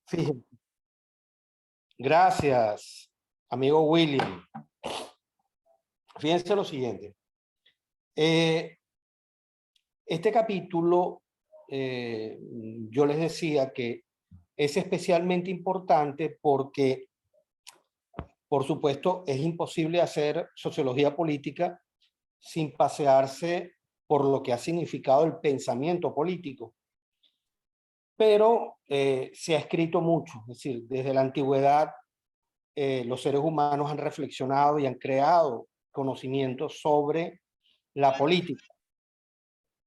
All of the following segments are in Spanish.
Fíjense. Gracias, amigo William. Fíjense lo siguiente. Este capítulo, yo les decía que es especialmente importante porque, por supuesto, es imposible hacer sociología política sin pasearse por lo que ha significado el pensamiento político. Pero se ha escrito mucho, es decir, desde la antigüedad los seres humanos han reflexionado y han creado conocimientos sobre la política.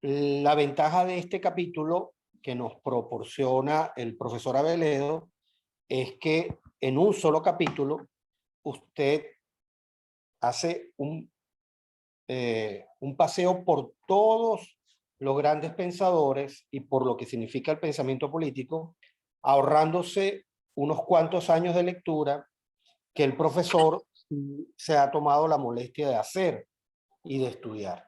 La ventaja de este capítulo que nos proporciona el profesor Aveledo es que en un solo capítulo usted hace un paseo por todos los grandes pensadores y por lo que significa el pensamiento político, ahorrándose unos cuantos años de lectura que el profesor se ha tomado la molestia de hacer y de estudiar.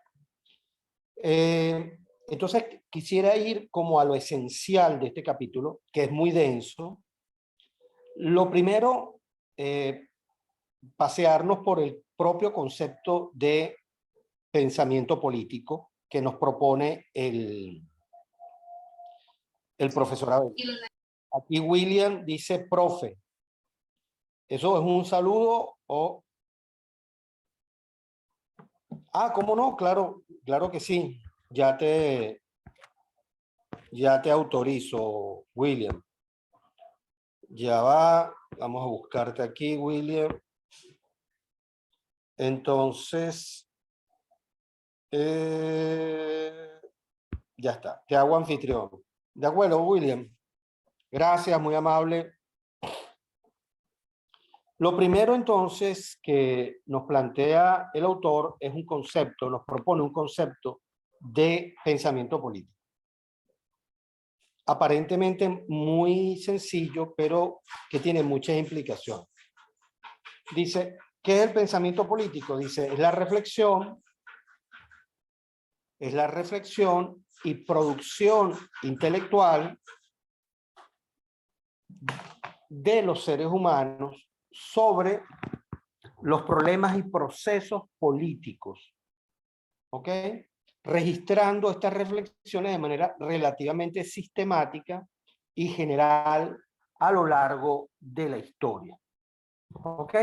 Entonces quisiera ir como a lo esencial de este capítulo, que es muy denso. Lo primero, pasearnos por el propio concepto de pensamiento político que nos propone el profesor Abel. Aquí William dice profe. ¿Eso es un saludo o...? Ah, ¿cómo no? Claro, claro que sí. Ya te autorizo, William. Ya va. Vamos a buscarte aquí, William. Entonces, ya está. Te hago anfitrión. De acuerdo, William. Gracias, muy amable. Lo primero entonces que nos plantea el autor es un concepto, nos propone un concepto de pensamiento político. Aparentemente muy sencillo, pero que tiene muchas implicaciones. Dice, ¿qué es el pensamiento político? Dice, es la reflexión y producción intelectual de los seres humanos sobre los problemas y procesos políticos. ¿Ok? Registrando estas reflexiones de manera relativamente sistemática y general a lo largo de la historia. ¿Ok?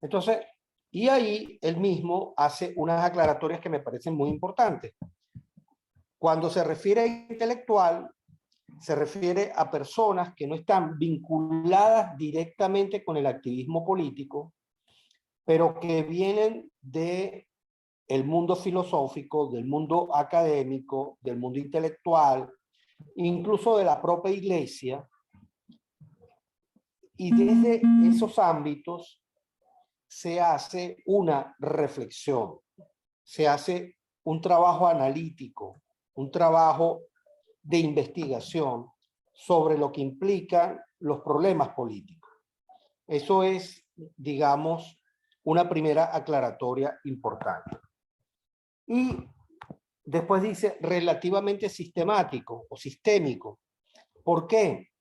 Entonces, y ahí él mismo hace unas aclaratorias que me parecen muy importantes. Cuando se refiere a intelectual, se refiere a personas que no están vinculadas directamente con el activismo político, pero que vienen de el mundo filosófico, del mundo académico, del mundo intelectual, incluso de la propia iglesia, y desde esos ámbitos se hace una reflexión, se hace un trabajo analítico, un trabajo de investigación sobre lo que implican los problemas políticos. Eso es, digamos, una primera aclaratoria importante. Y después dice relativamente sistemático o sistémico. ¿Por qué?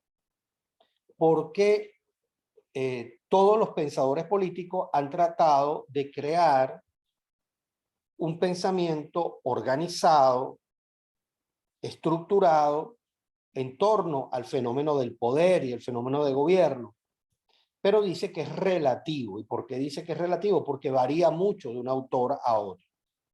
Porque todos los pensadores políticos han tratado de crear un pensamiento organizado, estructurado, en torno al fenómeno del poder y el fenómeno de gobierno. Pero dice que es relativo. ¿Y por qué dice que es relativo? Porque varía mucho de un autor a otro.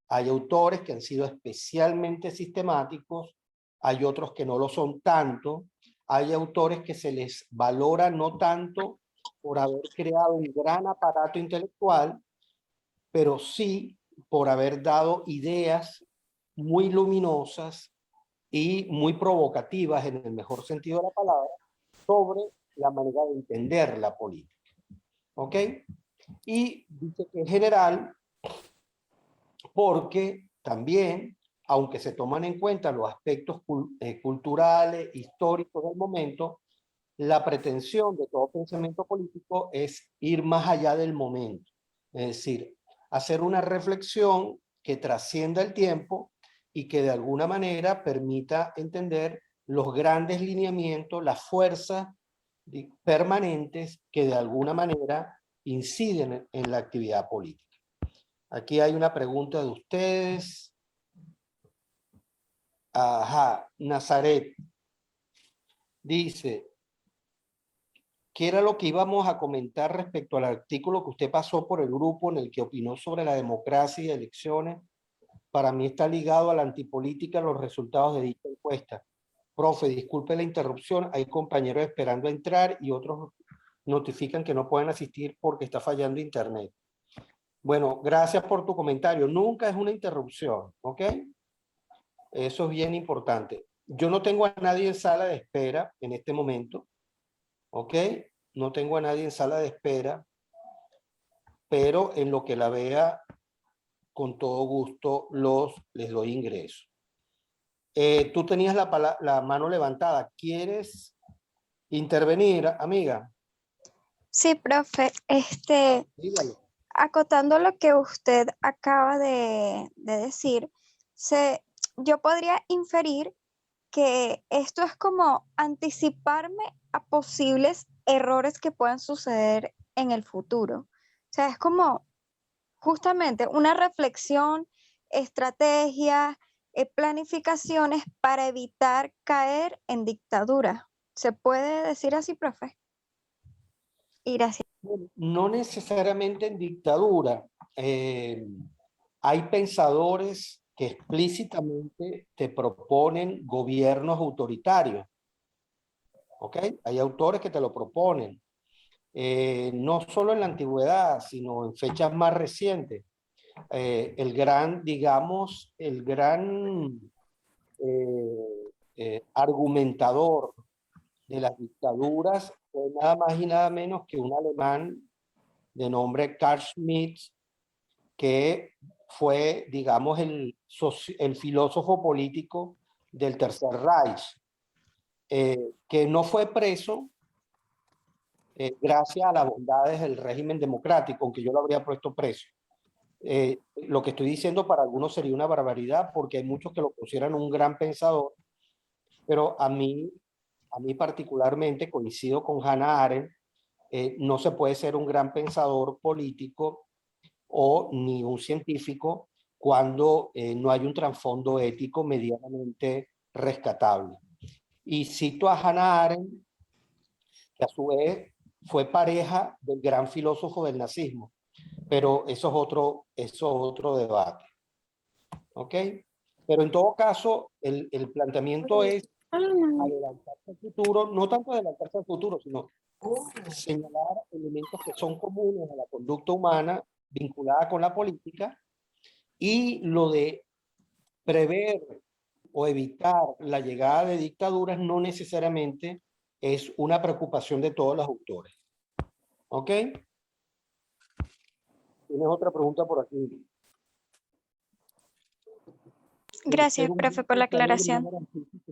Hay autores que han sido especialmente sistemáticos, hay otros que no lo son tanto, hay autores que se les valora no tanto por haber creado un gran aparato intelectual, pero sí por haber dado ideas muy luminosas y muy provocativas, en el mejor sentido de la palabra, sobre la manera de entender la política. ¿Ok? Y dice que en general, porque también, aunque se toman en cuenta los aspectos culturales, históricos del momento, la pretensión de todo pensamiento político es ir más allá del momento. Es decir, hacer una reflexión que trascienda el tiempo y que de alguna manera permita entender los grandes lineamientos, las fuerzas permanentes que de alguna manera inciden en la actividad política. Aquí hay una pregunta de ustedes. Ajá, Nazaret dice, ¿qué era lo que íbamos a comentar respecto al artículo que usted pasó por el grupo en el que opinó sobre la democracia y elecciones? Para mí está ligado a la antipolítica los resultados de dicha encuesta. Profe, disculpe la interrupción, hay compañeros esperando a entrar y otros notifican que no pueden asistir porque está fallando internet. Bueno, gracias por tu comentario. Nunca es una interrupción, ¿ok? Eso es bien importante. Yo no tengo a nadie en sala de espera en este momento, ¿ok? No tengo a nadie en sala de espera, pero en lo que la vea, con todo gusto les doy ingreso. Tú tenías la mano levantada. ¿Quieres intervenir, amiga? Sí, profe. Dígalo. Acotando lo que usted acaba de decir, yo podría inferir que esto es como anticiparme a posibles errores que puedan suceder en el futuro. O sea, es como justamente una reflexión, estrategias, planificaciones para evitar caer en dictadura. ¿Se puede decir así, profe? Y gracias. No necesariamente en dictadura. Hay pensadores que explícitamente te proponen gobiernos autoritarios. ¿Ok? Hay autores que te lo proponen. No solo en la antigüedad, sino en fechas más recientes. El gran argumentador de las dictaduras fue nada más y nada menos que un alemán de nombre Carl Schmitt, que fue, digamos, el filósofo político del Tercer Reich, que no fue preso gracias a las bondades del régimen democrático, aunque yo lo habría puesto preso. Lo que estoy diciendo para algunos sería una barbaridad, porque hay muchos que lo consideran un gran pensador, pero a mí particularmente coincido con Hannah Arendt. No se puede ser un gran pensador político o ni un científico cuando no hay un trasfondo ético medianamente rescatable. Y cito a Hannah Arendt, que a su vez fue pareja del gran filósofo del nazismo, pero eso es otro debate. ¿Ok? Pero en todo caso, el planteamiento es adelantarse al futuro, no tanto adelantarse al futuro, sino señalar elementos que son comunes a la conducta humana vinculada con la política, y lo de prever o evitar la llegada de dictaduras no necesariamente es una preocupación de todos los autores. ¿Ok? ¿Tienes otra pregunta por aquí? Gracias, profe, por la aclaración.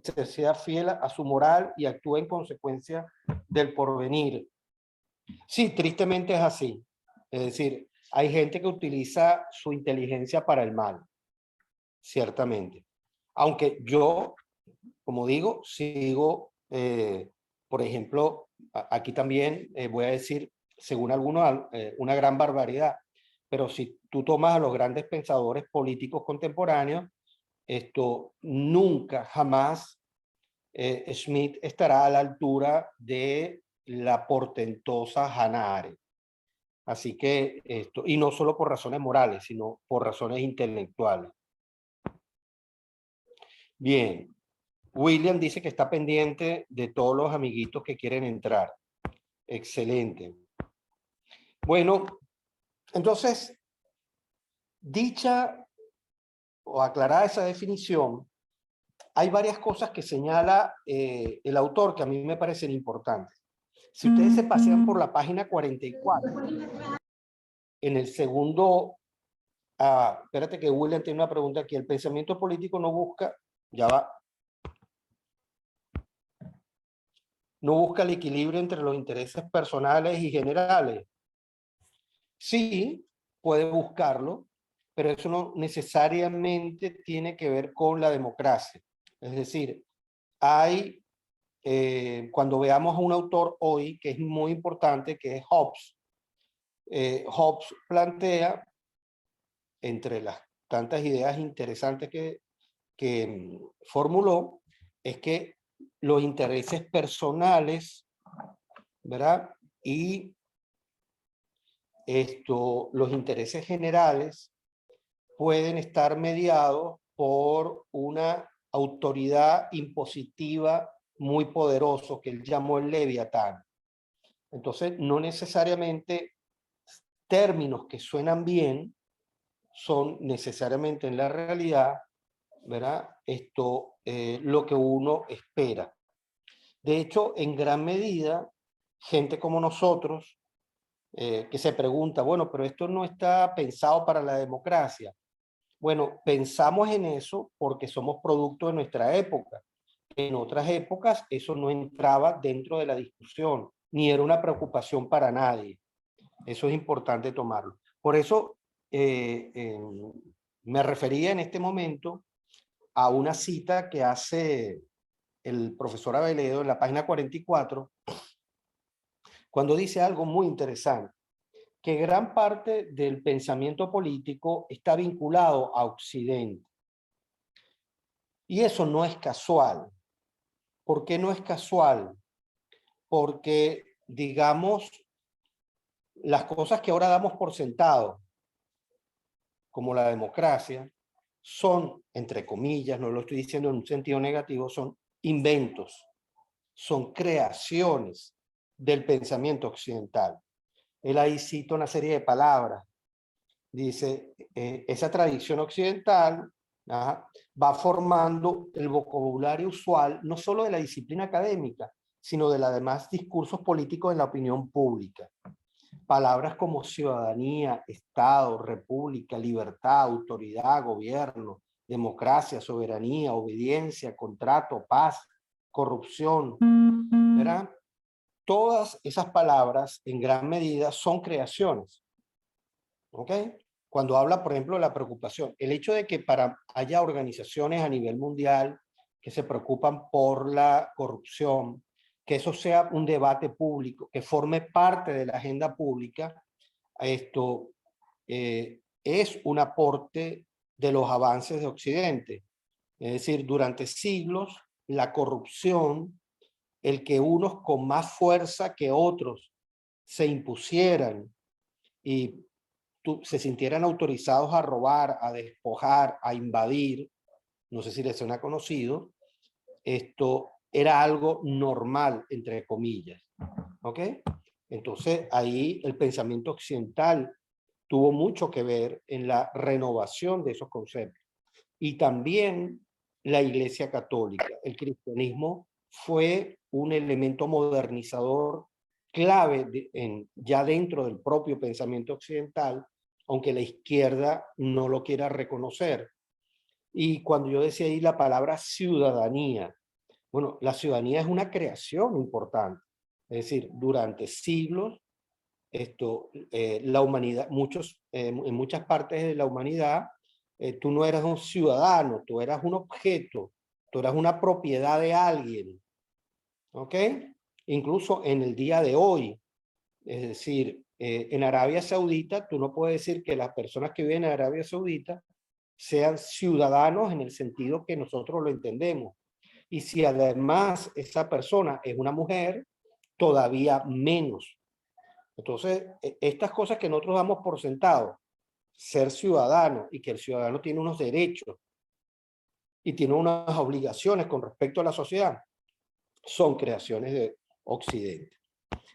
Que sea fiel a su moral y actúe en consecuencia del porvenir. Sí, tristemente es así. Es decir, hay gente que utiliza su inteligencia para el mal, ciertamente. Aunque yo, como digo, sigo, por ejemplo, aquí también voy a decir, según algunos, una gran barbaridad. Pero si tú tomas a los grandes pensadores políticos contemporáneos, esto nunca, jamás Schmitt estará a la altura de la portentosa Hannah Arendt. Así que esto, y no solo por razones morales, sino por razones intelectuales. Bien, William dice que está pendiente de todos los amiguitos que quieren entrar. Excelente. Bueno, entonces, dicha o aclarada esa definición, hay varias cosas que señala el autor que a mí me parecen importantes. Si ustedes se pasean por la página 44, en el segundo, espérate que William tiene una pregunta aquí, el pensamiento político no busca, ya va, no busca el equilibrio entre los intereses personales y generales. Sí, puede buscarlo, pero eso no necesariamente tiene que ver con la democracia. Es decir, hay cuando veamos a un autor hoy que es muy importante, que es Hobbes, Hobbes plantea, entre las tantas ideas interesantes que formuló, es que los intereses personales, ¿verdad? Y los intereses generales pueden estar mediados por una autoridad impositiva muy poderoso que él llamó el Leviatán. Entonces, no necesariamente términos que suenan bien son necesariamente en la realidad, ¿verdad? Lo que uno espera. De hecho, en gran medida, gente como nosotros, que se pregunta, bueno, pero esto no está pensado para la democracia. Bueno, pensamos en eso porque somos producto de nuestra época. En otras épocas eso no entraba dentro de la discusión, ni era una preocupación para nadie. Eso es importante tomarlo. Por eso me refería en este momento a una cita que hace el profesor Aveledo en la página 44, cuando dice algo muy interesante, que gran parte del pensamiento político está vinculado a Occidente. Y eso no es casual. ¿Por qué no es casual? Porque, digamos, las cosas que ahora damos por sentado, como la democracia, son, entre comillas, no lo estoy diciendo en un sentido negativo, son inventos, son creaciones del pensamiento occidental. Él ahí cita una serie de palabras. Dice, esa tradición occidental va formando el vocabulario usual, no solo de la disciplina académica, sino de los demás discursos políticos en la opinión pública. Palabras como ciudadanía, Estado, república, libertad, autoridad, gobierno, democracia, soberanía, obediencia, contrato, paz, corrupción, ¿verdad? Todas esas palabras en gran medida son creaciones. ¿Ok? Cuando habla, por ejemplo, de la preocupación, el hecho de que haya organizaciones a nivel mundial que se preocupan por la corrupción, que eso sea un debate público, que forme parte de la agenda pública, es un aporte de los avances de Occidente. Es decir, durante siglos, la corrupción, el que unos con más fuerza que otros se impusieran y se sintieran autorizados a robar, a despojar, a invadir, no sé si les suena conocido, esto era algo normal, entre comillas. ¿Ok? Entonces ahí el pensamiento occidental tuvo mucho que ver en la renovación de esos conceptos. Y también la Iglesia Católica. El cristianismo fue un elemento modernizador clave ya dentro del propio pensamiento occidental, aunque la izquierda no lo quiera reconocer. Y cuando yo decía ahí la palabra ciudadanía, bueno, la ciudadanía es una creación importante. Es decir, durante siglos, la humanidad, en muchas partes de la humanidad, tú no eras un ciudadano, tú eras un objeto, tú eras una propiedad de alguien. ¿Ok? Incluso en el día de hoy, es decir, en Arabia Saudita, tú no puedes decir que las personas que viven en Arabia Saudita sean ciudadanos en el sentido que nosotros lo entendemos. Y si además esa persona es una mujer, todavía menos. Entonces, estas cosas que nosotros damos por sentado, ser ciudadano y que el ciudadano tiene unos derechos y tiene unas obligaciones con respecto a la sociedad, son creaciones de Occidente.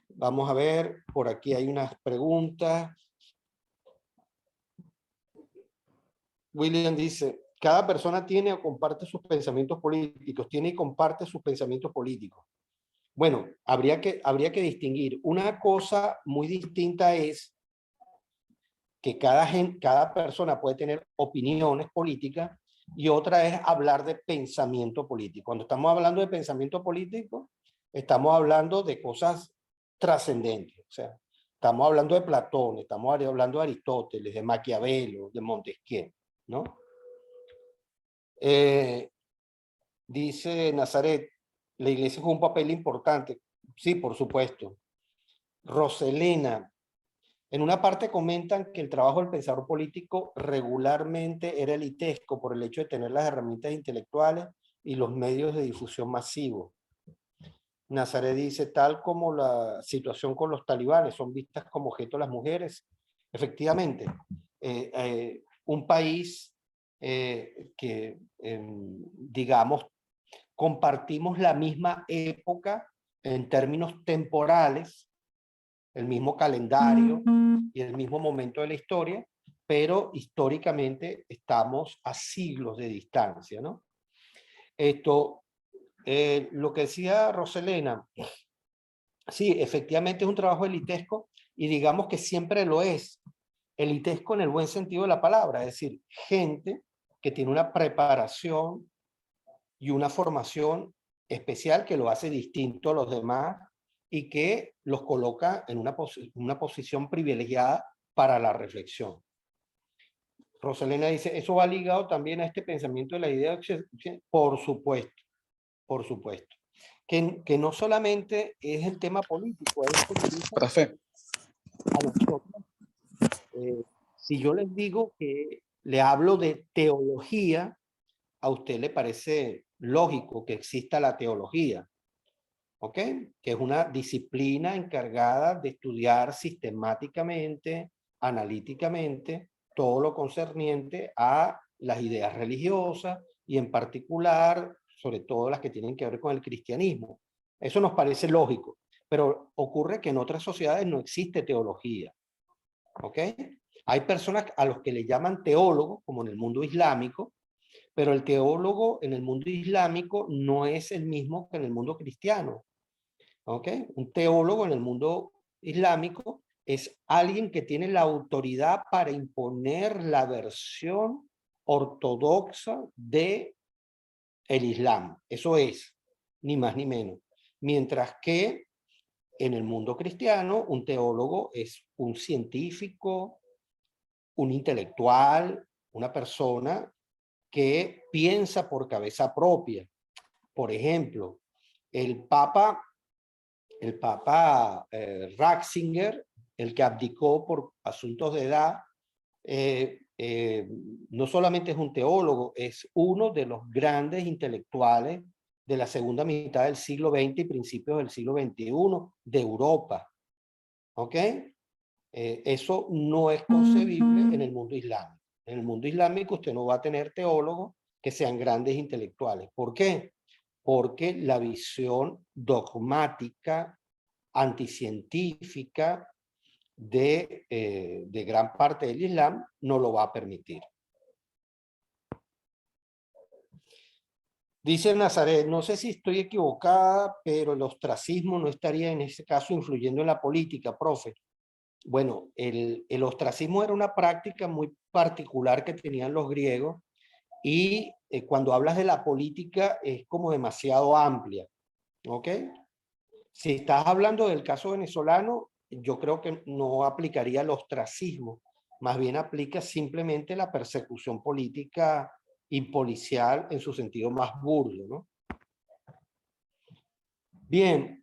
Vamos a ver, por aquí hay unas preguntas. William dice, cada persona tiene o comparte sus pensamientos políticos, tiene y comparte sus pensamientos políticos. Bueno, habría que distinguir. Una cosa muy distinta es que cada persona puede tener opiniones políticas y otra es hablar de pensamiento político. Cuando estamos hablando de pensamiento político, estamos hablando de cosas trascendentes. O sea, estamos hablando de Platón, estamos hablando de Aristóteles, de Maquiavelo, de Montesquieu, ¿no? Dice Nazaret, la iglesia juega un papel importante. Sí, por supuesto. Roselena, en una parte comentan que el trabajo del pensador político regularmente era elitesco por el hecho de tener las herramientas intelectuales y los medios de difusión masivos. Nazaret dice, tal como la situación con los talibanes, son vistas como objeto las mujeres. Efectivamente, un país que, digamos, compartimos la misma época en términos temporales, el mismo calendario y el mismo momento de la historia, pero históricamente estamos a siglos de distancia, ¿no? Lo que decía Roselena, sí, efectivamente es un trabajo elitesco y digamos que siempre lo es. Elitesco en el buen sentido de la palabra, es decir, gente que tiene una preparación y una formación especial que lo hace distinto a los demás y que los coloca en una posición privilegiada para la reflexión. Rosalena dice, ¿eso va ligado también a este pensamiento de la idea? Por supuesto, por supuesto. Que no solamente es el tema político, es Profe, a nosotros. Si yo les digo que le hablo de teología, a usted le parece lógico que exista la teología, ¿ok? Que es una disciplina encargada de estudiar sistemáticamente, analíticamente, todo lo concerniente a las ideas religiosas y en particular, sobre todo las que tienen que ver con el cristianismo. Eso nos parece lógico, pero ocurre que en otras sociedades no existe teología, ¿ok? Hay personas a los que le llaman teólogos, como en el mundo islámico, pero el teólogo en el mundo islámico no es el mismo que en el mundo cristiano. ¿Ok? Un teólogo en el mundo islámico es alguien que tiene la autoridad para imponer la versión ortodoxa de el Islam. Eso es, ni más ni menos. Mientras que en el mundo cristiano, un teólogo es un científico, un intelectual, una persona que piensa por cabeza propia. Por ejemplo, el Papa Ratzinger, el que abdicó por asuntos de edad, no solamente es un teólogo, es uno de los grandes intelectuales de la segunda mitad del siglo XX y principios del siglo XXI de Europa. ¿Ok? Eso no es concebible en el mundo islámico. En el mundo islámico usted no va a tener teólogos que sean grandes intelectuales. ¿Por qué? Porque la visión dogmática, anticientífica de gran parte del Islam no lo va a permitir. Dice Nazaret, no sé si estoy equivocada, pero el ostracismo no estaría en ese caso influyendo en la política, profe. Bueno, el ostracismo era una práctica muy particular que tenían los griegos y cuando hablas de la política es como demasiado amplia, ¿ok? Si estás hablando del caso venezolano, yo creo que no aplicaría el ostracismo, más bien aplica simplemente la persecución política y policial en su sentido más burdo, ¿no? Bien,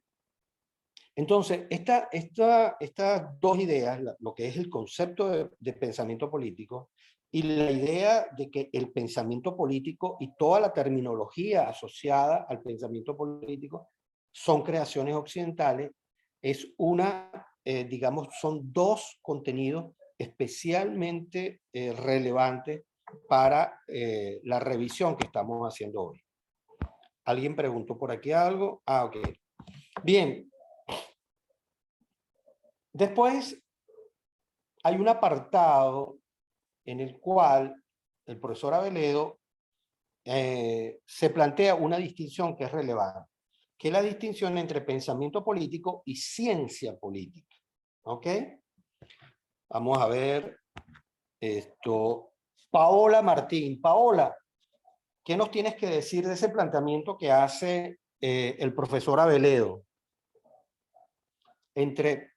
entonces, estas dos ideas, lo que es el concepto de pensamiento político y la idea de que el pensamiento político y toda la terminología asociada al pensamiento político son creaciones occidentales, es digamos, son dos contenidos especialmente relevantes para la revisión que estamos haciendo hoy. ¿Alguien preguntó por aquí algo? Ah, ok. Bien. Después hay un apartado en el cual el profesor Aveledo se plantea una distinción que es relevante, que es la distinción entre pensamiento político y ciencia política. ¿Ok? Vamos a ver esto. Paola Martín. Paola, ¿qué nos tienes que decir de ese planteamiento que hace el profesor Aveledo entre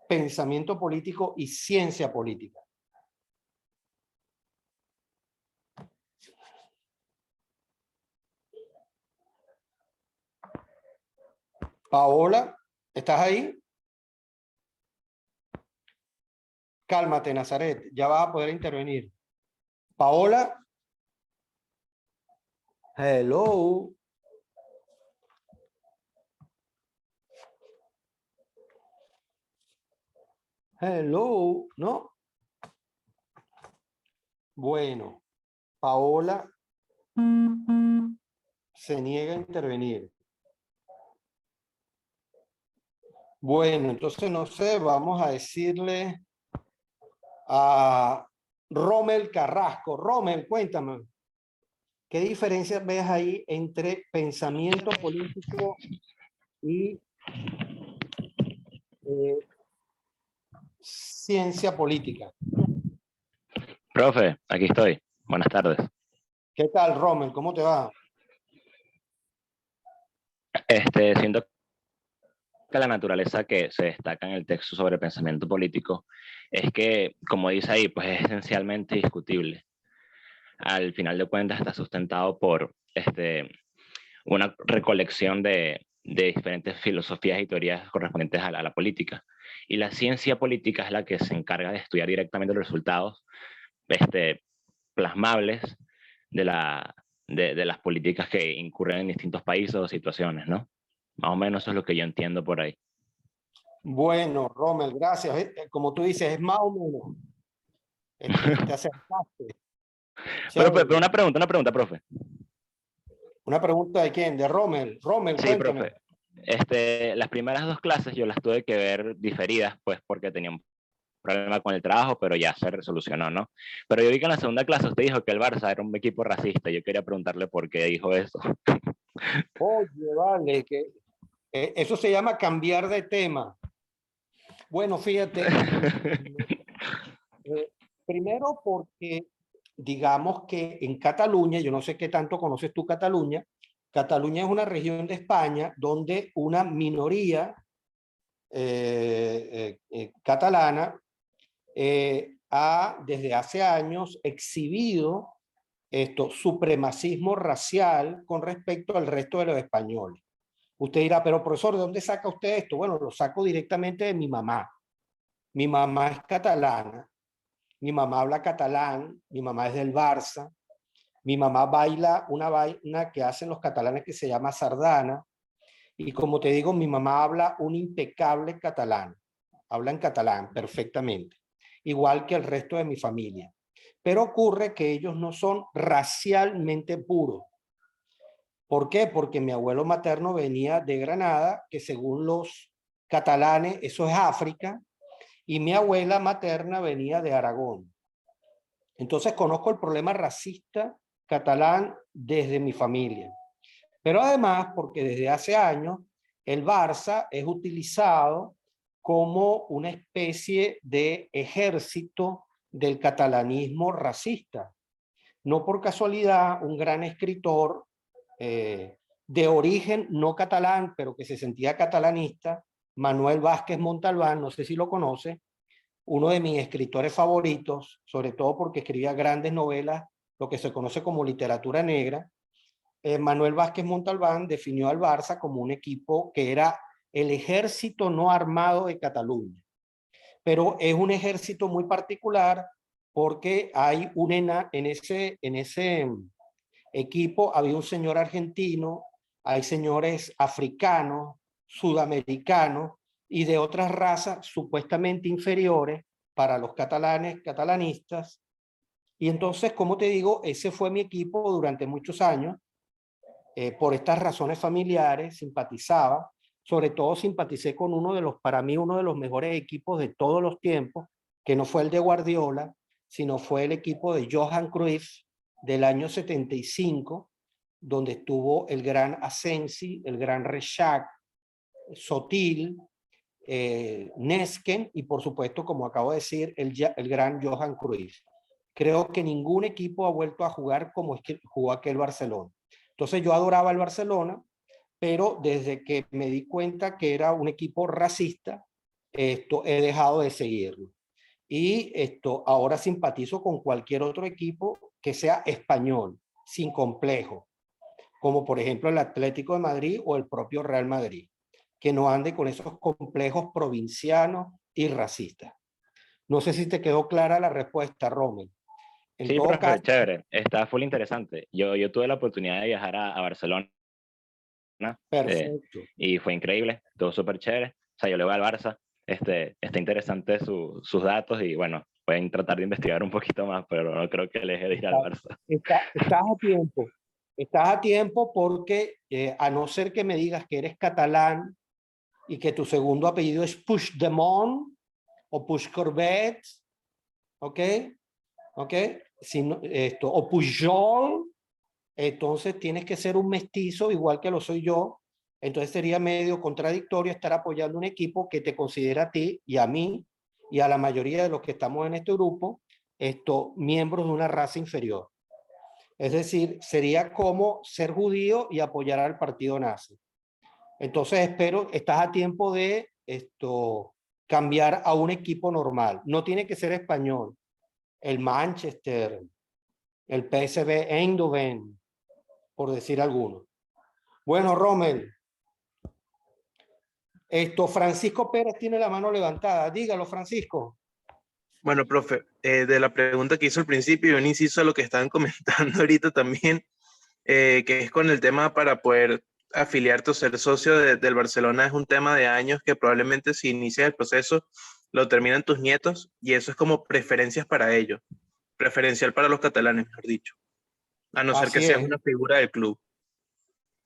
pensamiento político y ciencia política? Paola, ¿estás ahí? Cálmate, Nazaret, ya vas a poder intervenir. Paola. Hello. Hello, ¿no? Bueno, Paola se niega a intervenir. Bueno, entonces no sé, vamos a decirle a Rommel Carrasco. Rommel, cuéntame, ¿qué diferencia ves ahí entre pensamiento político y ciencia política? Profe, aquí estoy. Buenas tardes. ¿Qué tal, Rommel? ¿Cómo te va? Siento que la naturaleza que se destaca en el texto sobre pensamiento político es que, como dice ahí, pues es esencialmente discutible. Al final de cuentas está sustentado por una recolección de diferentes filosofías y teorías correspondientes a la política. Y la ciencia política es la que se encarga de estudiar directamente los resultados plasmables de, de las políticas que incurren en distintos países o situaciones, ¿no? Más o menos eso es lo que yo entiendo por ahí. Bueno, Rommel, gracias. Como tú dices, es más o menos. Te acercaste. Pero una pregunta, profe. ¿Una pregunta de quién? ¿De Rommel? Rommel, Sí, cuéntame. profe. Las primeras dos clases yo las tuve que ver diferidas, pues porque tenía un problema con el trabajo, pero ya se resolucionó, ¿no? Pero yo vi que en la segunda clase usted dijo que el Barça era un equipo racista. Yo quería preguntarle por qué dijo eso. Oye, vale, que eso se llama cambiar de tema. Bueno, fíjate, primero porque digamos que en Cataluña, yo no sé qué tanto conoces tú Cataluña, Cataluña es una región de España donde una minoría catalana ha desde hace años exhibido supremacismo racial con respecto al resto de los españoles. Usted dirá, pero profesor, ¿de dónde saca usted esto? Bueno, lo saco directamente de mi mamá. Mi mamá es catalana, mi mamá habla catalán, mi mamá es del Barça, mi mamá baila una vaina que hacen los catalanes que se llama sardana, y como te digo, mi mamá habla un impecable catalán, habla en catalán perfectamente, igual que el resto de mi familia. Pero ocurre que ellos no son racialmente puros. ¿Por qué? Porque mi abuelo materno venía de Granada, que según los catalanes eso es África, y mi abuela materna venía de Aragón. Entonces conozco el problema racista catalán desde mi familia. Pero además, porque desde hace años el Barça es utilizado como una especie de ejército del catalanismo racista. No por casualidad, un gran escritor de origen no catalán, pero que se sentía catalanista, Manuel Vázquez Montalbán, no sé si lo conoce, uno de mis escritores favoritos, sobre todo porque escribía grandes novelas, lo que se conoce como literatura negra. Manuel Vázquez Montalbán definió al Barça como un equipo que era el ejército no armado de Cataluña. Pero es un ejército muy particular porque hay en ese equipo había un señor argentino, hay señores africanos, sudamericanos y de otras razas supuestamente inferiores para los catalanes, catalanistas. Y entonces, como te digo, ese fue mi equipo durante muchos años. Por estas razones familiares, simpatizaba, sobre todo simpaticé con para mí, uno de los mejores equipos de todos los tiempos, que no fue el de Guardiola, sino fue el equipo de Johan Cruyff del año 75, donde estuvo el gran Asensi, el gran Rexach, Sotil, Nesken y por supuesto, como acabo de decir, el gran Johan Cruyff. Creo que ningún equipo ha vuelto a jugar como es que jugó aquel Barcelona. Entonces yo adoraba el Barcelona, pero desde que me di cuenta que era un equipo racista, he dejado de seguirlo. Y ahora simpatizo con cualquier otro equipo que sea español, sin complejo, como por ejemplo el Atlético de Madrid o el propio Real Madrid, que no ande con esos complejos provincianos y racistas. No sé si te quedó clara la respuesta, Rommel. En Sí, todo profe, caso, chévere. Está full interesante. Yo tuve la oportunidad de viajar a Barcelona perfecto. y fue increíble, todo súper chévere. O sea, yo le voy al Barça. Está interesante sus datos y bueno, pueden tratar de investigar un poquito más, pero no creo que les deje de ir al Barça. Estás a tiempo. Estás a tiempo porque a no ser que me digas que eres catalán y que tu segundo apellido es Puigdemont o Puigcorbet, ¿ok? ¿Ok? Si no, o Pujol, entonces tienes que ser un mestizo igual que lo soy yo. Entonces sería medio contradictorio estar apoyando un equipo que te considera a ti y a mí y a la mayoría de los que estamos en este grupo, miembros de una raza inferior. Es decir, sería como ser judío y apoyar al partido nazi. Entonces estás a tiempo de cambiar a un equipo normal. No tiene que ser español. El Manchester, el PSV Eindhoven, por decir alguno. Bueno, Rommel, Francisco Pérez tiene la mano levantada. Dígalo, Francisco. Bueno, profe, de la pregunta que hizo al principio, un inciso a lo que estaban comentando ahorita también, que es con el tema para poder afiliarte o ser socio del Barcelona, es un tema de años que probablemente si inicias el proceso lo terminan tus nietos y eso es como preferencias para ellos, preferencial para los catalanes, mejor dicho, a no ser que Así seas es. una figura del club.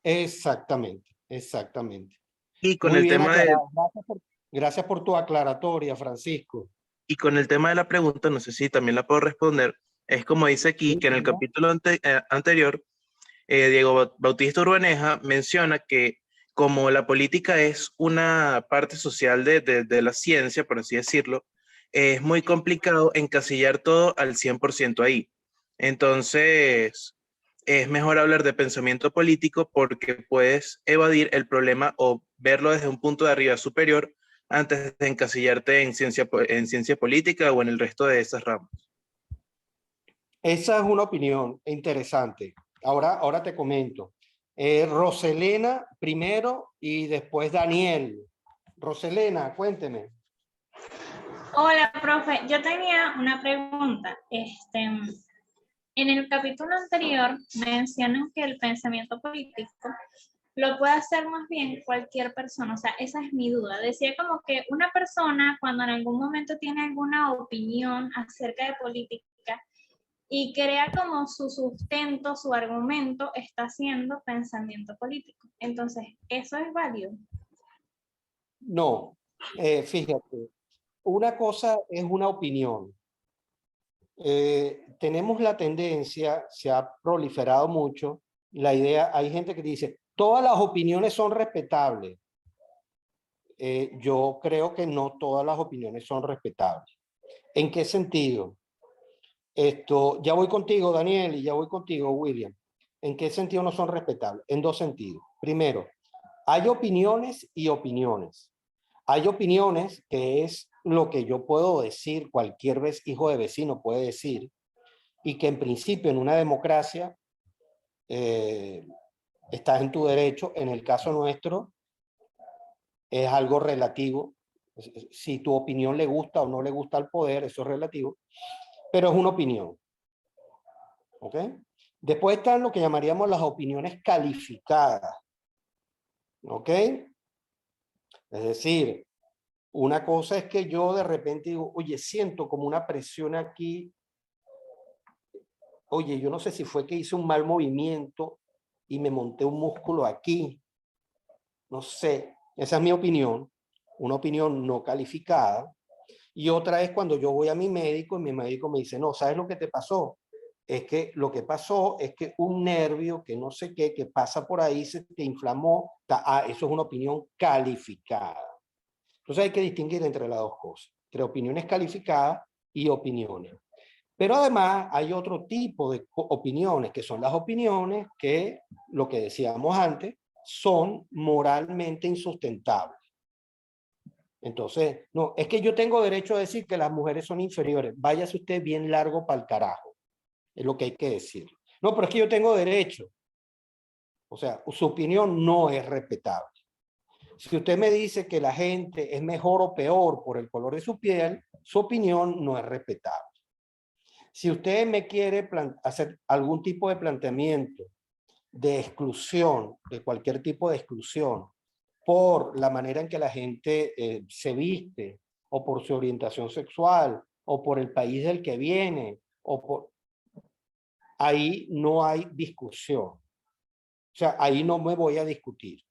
Exactamente, exactamente. Y con Muy el bien tema de, aclarado. Gracias por tu aclaratoria, Francisco. y con el tema de la pregunta, no sé si también la puedo responder, es como dice aquí, Sí, que en el ¿no? capítulo anterior, Diego Bautista Urbaneja menciona que como la política es una parte social de la ciencia, por así decirlo, es muy complicado encasillar todo al 100% ahí. Entonces, es mejor hablar de pensamiento político porque puedes evadir el problema o verlo desde un punto de arriba superior antes de encasillarte en ciencia política o en el resto de esas ramas. Esa es una opinión interesante. Ahora te comento. Roselena primero y después Daniel. Roselena, cuénteme. Hola, profe. Yo tenía una pregunta. En el capítulo anterior mencionan que el pensamiento político lo puede hacer más bien cualquier persona. O sea, esa es mi duda. Decía como que una persona cuando en algún momento tiene alguna opinión acerca de política y crea como su sustento, su argumento, está haciendo pensamiento político. Entonces, ¿eso es válido? No, fíjate, una cosa es una opinión. Tenemos la tendencia, se ha proliferado mucho, la idea, hay gente que dice, todas las opiniones son respetables. Yo creo que no todas las opiniones son respetables. ¿En qué sentido? Ya voy contigo, Daniel, y ya voy contigo, William. ¿En qué sentido no son respetables? En dos sentidos. Primero, hay opiniones y opiniones. Hay opiniones que es lo que yo puedo decir, cualquier vez hijo de vecino puede decir, y que en principio en una democracia estás en tu derecho. En el caso nuestro es algo relativo. Si tu opinión le gusta o no le gusta al poder, eso es relativo, pero es una opinión. ¿Ok? Después están lo que llamaríamos las opiniones calificadas. ¿Ok? Es decir, una cosa es que yo de repente digo, oye, siento como una presión aquí. Oye, yo no sé si fue que hice un mal movimiento y me monté un músculo aquí. No sé. Esa es mi opinión. Una opinión no calificada. Y otra es cuando yo voy a mi médico y mi médico me dice, no, ¿sabes lo que te pasó? Es que lo que pasó es que un nervio que no sé qué, que pasa por ahí, se te inflamó. Eso es una opinión calificada. Entonces hay que distinguir entre las dos cosas, entre opiniones calificadas y opiniones. Pero además hay otro tipo de opiniones, que son las opiniones que, lo que decíamos antes, son moralmente insustentables. Entonces, no, es que yo tengo derecho a decir que las mujeres son inferiores. Váyase usted bien largo para el carajo. Es lo que hay que decir. No, pero es que yo tengo derecho. O sea, su opinión no es respetable. Si usted me dice que la gente es mejor o peor por el color de su piel, su opinión no es respetable. Si usted me quiere hacer algún tipo de planteamiento de exclusión, de cualquier tipo de exclusión, por la manera en que la gente se viste, o por su orientación sexual, o por el país del que viene, ahí no hay discusión. O sea, ahí no me voy a discutir.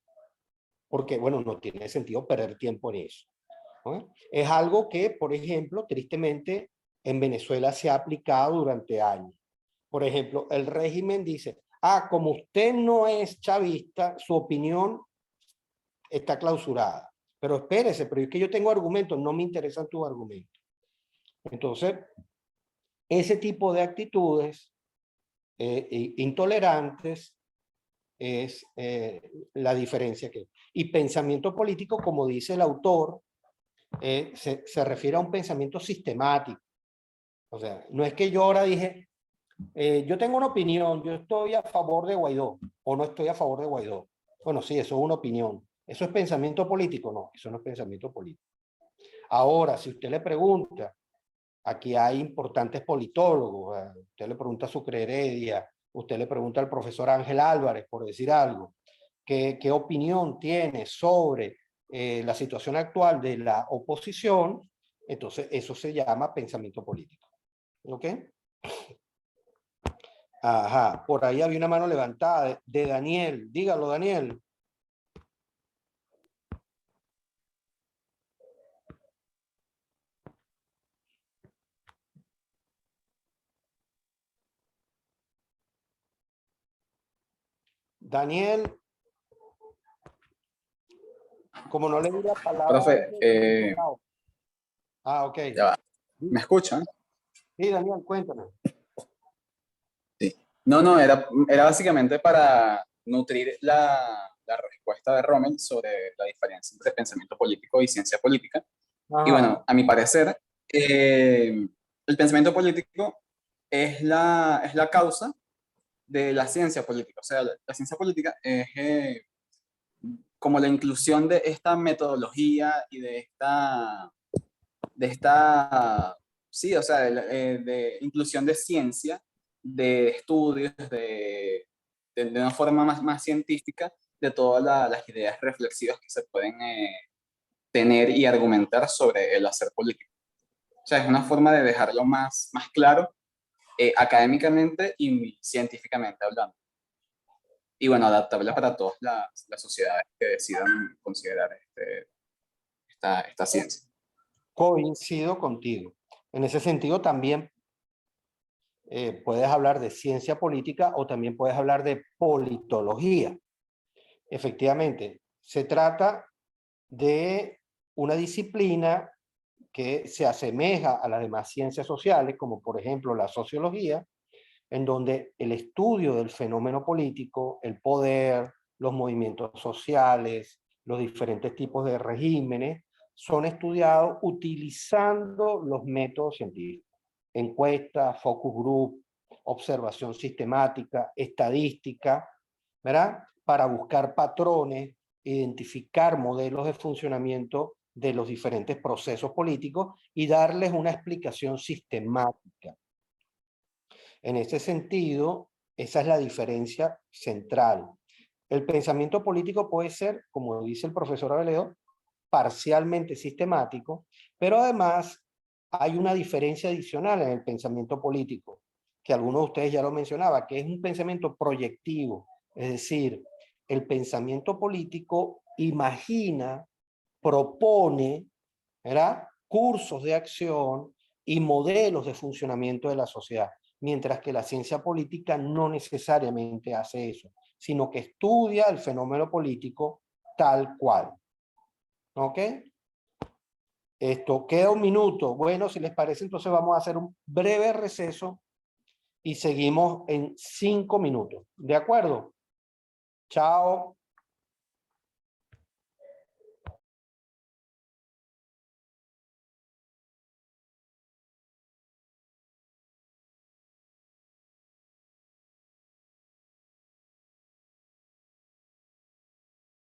Porque, bueno, no tiene sentido perder tiempo en eso, ¿no? Es algo que, por ejemplo, tristemente, en Venezuela se ha aplicado durante años. Por ejemplo, el régimen dice, como usted no es chavista, su opinión está clausurada. Pero espérese, pero es que yo tengo argumentos, no me interesan tus argumentos. Entonces, ese tipo de actitudes intolerantes es la diferencia que... Y pensamiento político, como dice el autor, se refiere a un pensamiento sistemático. O sea, no es que yo ahora dije, yo tengo una opinión, yo estoy a favor de Guaidó, o no estoy a favor de Guaidó. Bueno, sí, eso es una opinión. ¿Eso es pensamiento político? No, eso no es pensamiento político. Ahora, si usted le pregunta, aquí hay importantes politólogos, usted le pregunta a Sucre Heredia, usted le pregunta al profesor Ángel Álvarez, por decir algo, ¿qué opinión tiene sobre la situación actual de la oposición? Entonces, eso se llama pensamiento político. ¿Ok? Ajá, por ahí había una mano levantada de Daniel. Dígalo, Daniel. Daniel, como no le di la palabra... Profe, ok. ya va. ¿Me escuchan? Sí, Daniel, cuéntame. Sí. No, era básicamente para nutrir la respuesta de Rommel sobre la diferencia entre pensamiento político y ciencia política. Ajá. Y bueno, a mi parecer, el pensamiento político es la causa de la ciencia política. O sea, la ciencia política es como la inclusión de esta metodología y de esta, sí, o sea, de inclusión de ciencia, de estudios, de una forma más científica de todas las ideas reflexivas que se pueden tener y argumentar sobre el hacer político. O sea, es una forma de dejarlo más claro académicamente y científicamente hablando. Y bueno, adaptable para todas las sociedades que decidan considerar esta ciencia. Coincido contigo. En ese sentido también puedes hablar de ciencia política o también puedes hablar de politología. Efectivamente, se trata de una disciplina que se asemeja a las demás ciencias sociales, como por ejemplo la sociología, en donde el estudio del fenómeno político, el poder, los movimientos sociales, los diferentes tipos de regímenes, son estudiados utilizando los métodos científicos. Encuesta, focus group, observación sistemática, estadística, ¿verdad? Para buscar patrones, identificar modelos de funcionamiento de los diferentes procesos políticos y darles una explicación sistemática. En ese sentido, esa es la diferencia central. El pensamiento político puede ser, como dice el profesor Abeledo, parcialmente sistemático, pero además hay una diferencia adicional en el pensamiento político, que algunos de ustedes ya lo mencionaban, que es un pensamiento proyectivo, es decir, el pensamiento político imagina, propone, ¿verdad?, cursos de acción y modelos de funcionamiento de la sociedad, mientras que la ciencia política no necesariamente hace eso, sino que estudia el fenómeno político tal cual. ¿Ok? Esto queda un minuto. Bueno, si les parece, entonces vamos a hacer un breve receso y seguimos en 5 minutos. ¿De acuerdo? Chao.